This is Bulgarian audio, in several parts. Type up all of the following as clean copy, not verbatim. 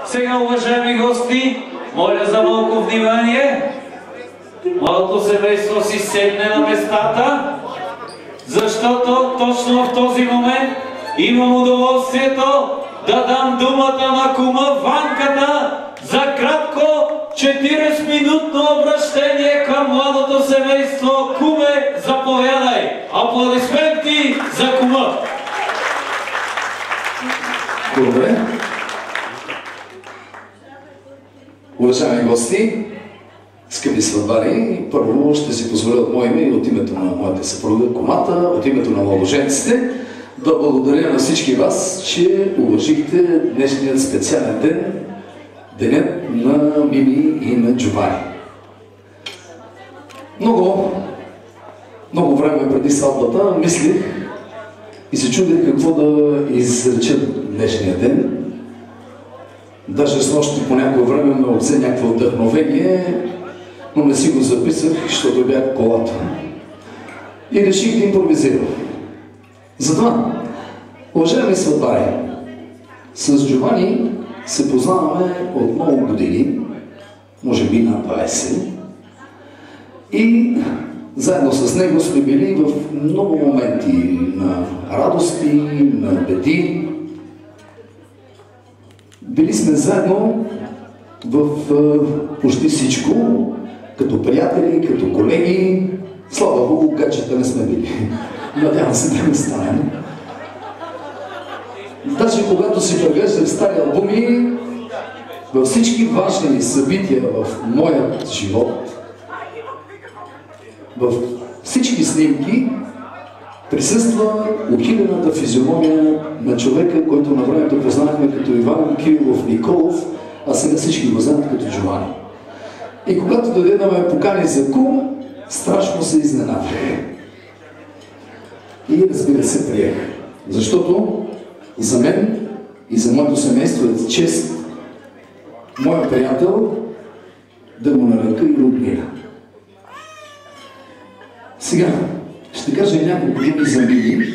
Сега, уважаеми гости, моля за малко внимание. Малко семейство си седне на местата, защото точно в този момент имам удоволствието да дам думата на кума Ванката за кратко 40-минутно обращение към младото семейство. Куме, заповядай! Аплодисменти за кума! Добре. Уважаеми гости, скъпи сватбари, първо ще си позволя от мое име и от името на моята съпруга, кумата, от името на младоженците, да благодаря на всички вас, че уважихте днешният специален ден, денят на Мими и на Джовани. Много време преди сватбата мислих и се чудех какво да изреча днешния ден. Даже с нощи по някое време ме обзе някакво вдъхновение, но не си го записах, защото бях в колата. И реших да импровизирам. Затова, уважаеми сватбари, с Джовани се познаваме от много години, може би на 20, и заедно с него сме били в много моменти на радости, на беди. Били сме заедно в почти всичко, като приятели, като колеги. Слава Богу, гаджета не сме били. Надявам се да не станем. Даже когато си преглеждах стари албуми, във всички важни събития в моят живот, във всички снимки присъства ухилената физиономия на човека, който на времето познахме като Иван Кирилов Николов, а сега всички го знаят като Джовани. И когато дойде да ме покани за кум, страшно се изненадах. И разбира се, приех. Защото за мен и за моето семейство е чест моя приятел да го нарека и роднина. Сега ще кажа и няколко думи за Мими.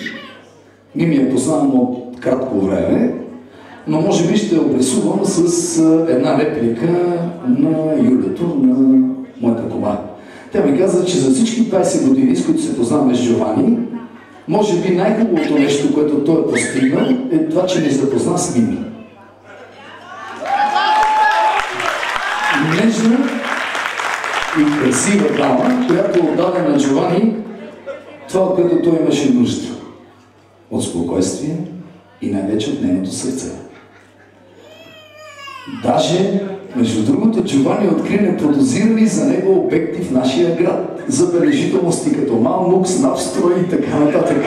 Мими я познавам от кратко време, но може би ще обрисувам с една реплика на Юлето, на моята кума. Тя ми каза, че за всички 20 години, с които се познаваме с Джовани, може би най-хубавото нещо, което той е постигнал, е това, че ни запозна с Мими. Нежна и красива дама, която отдаде на Джовани това, от което той имаше нужда. От спокойствие и най-вече от нейното сърце. Даже, между другото, Джовани откри неподозирани за него обекти в нашия град. Забележителности като Малмукс, Навстрой и така нататък.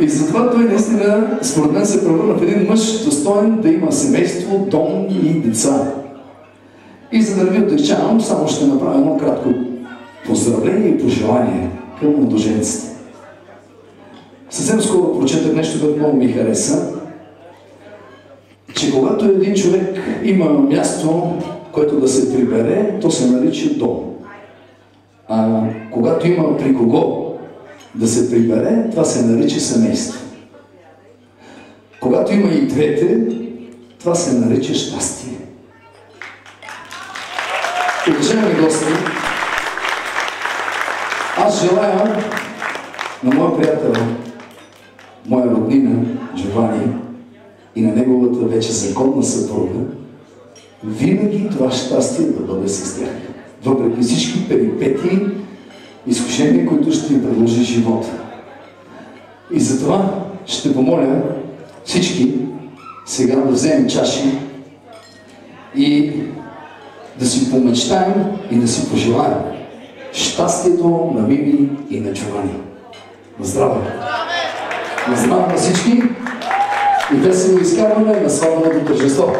И затова той наистина, според мен, се превърна в един мъж достоен да има семейство, дом и деца. И за да не ви отдъхчавам, само ще направя едно кратко поздравление и пожелание към младоженците. Съвсем скоро прочетах нещо, което много ми хареса, че когато един човек има място, което да се прибере, то се нарича дом. А когато има при кого да се прибере, това се нарича семейство. Когато има и двете, това се нарича щастие. Уважаеми гости, аз желая на моя приятел, моя роднина Джовани и на неговата вече законна съпруга винаги това щастие да бъде с тях. Въпреки всички перипетии, изкушения, които ще им предложи живота. И затова ще помоля всички сега да вземем чаши и да си помечтаем и да си пожелаем щастието на Мими и на Джовани. На здраве! На здраве на всички и весело изкарване на сватбеното тържество.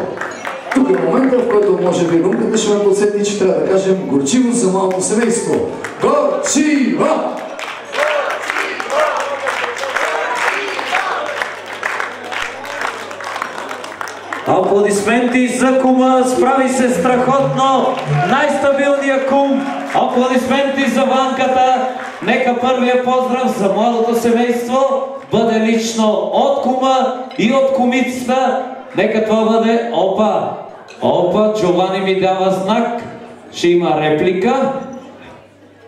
Тук е момента, в който може би румката ще ме подсети, че трябва да кажем горчиво за малко семейство. Горчива! Аплодисменти за кума, справи се страхотно, най-стабилният кум. Аплодисменти за Ванката. Нека първия поздрав за младото семейство бъде лично от кума и от кумицата. Нека това бъде Опа. Опа, Джовани ми дава знак. Ще има реплика.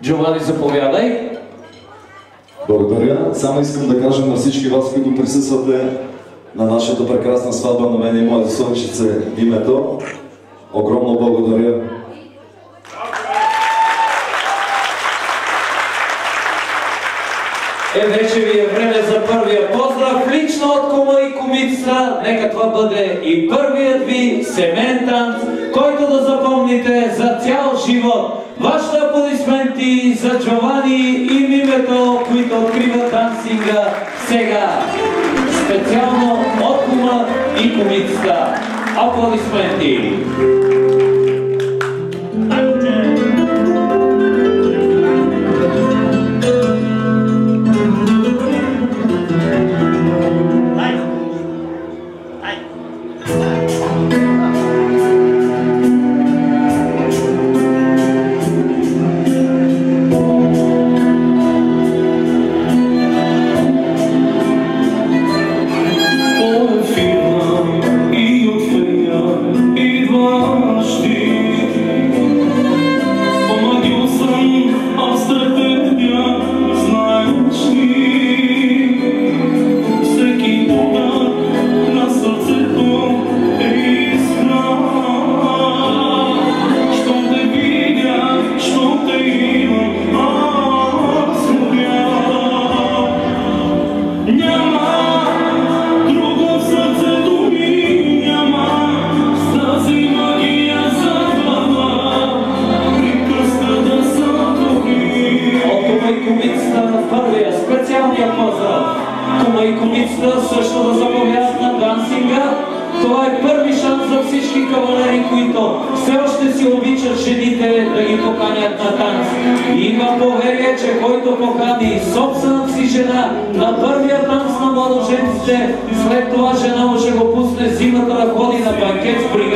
Джовани, заповядай. Благодаря. Само искам да кажа на всички вас, които присъствате на нашата прекрасна сватба на мен и моя сънчице името. Огромно благодаря. Вече ви е време за първия поздрав, лично от кума и кумицата. Нека това бъде и първият ви семейен танц, който да запомните за цял живот. Вашите аплодисменти за Джовани и Мимето, които откриват дансинга сега. Специално от кума и кумицата. Аплодисменти! Също да заповядат на дансинга. Това е първи шанс за всички кавалери, които все още си обичат жените да ги поканят на танц. Има поверие, че който покани собствената си жена на първия танц на младоженците, след това жена му ще го пусне зимата да ходи на банкет с брига.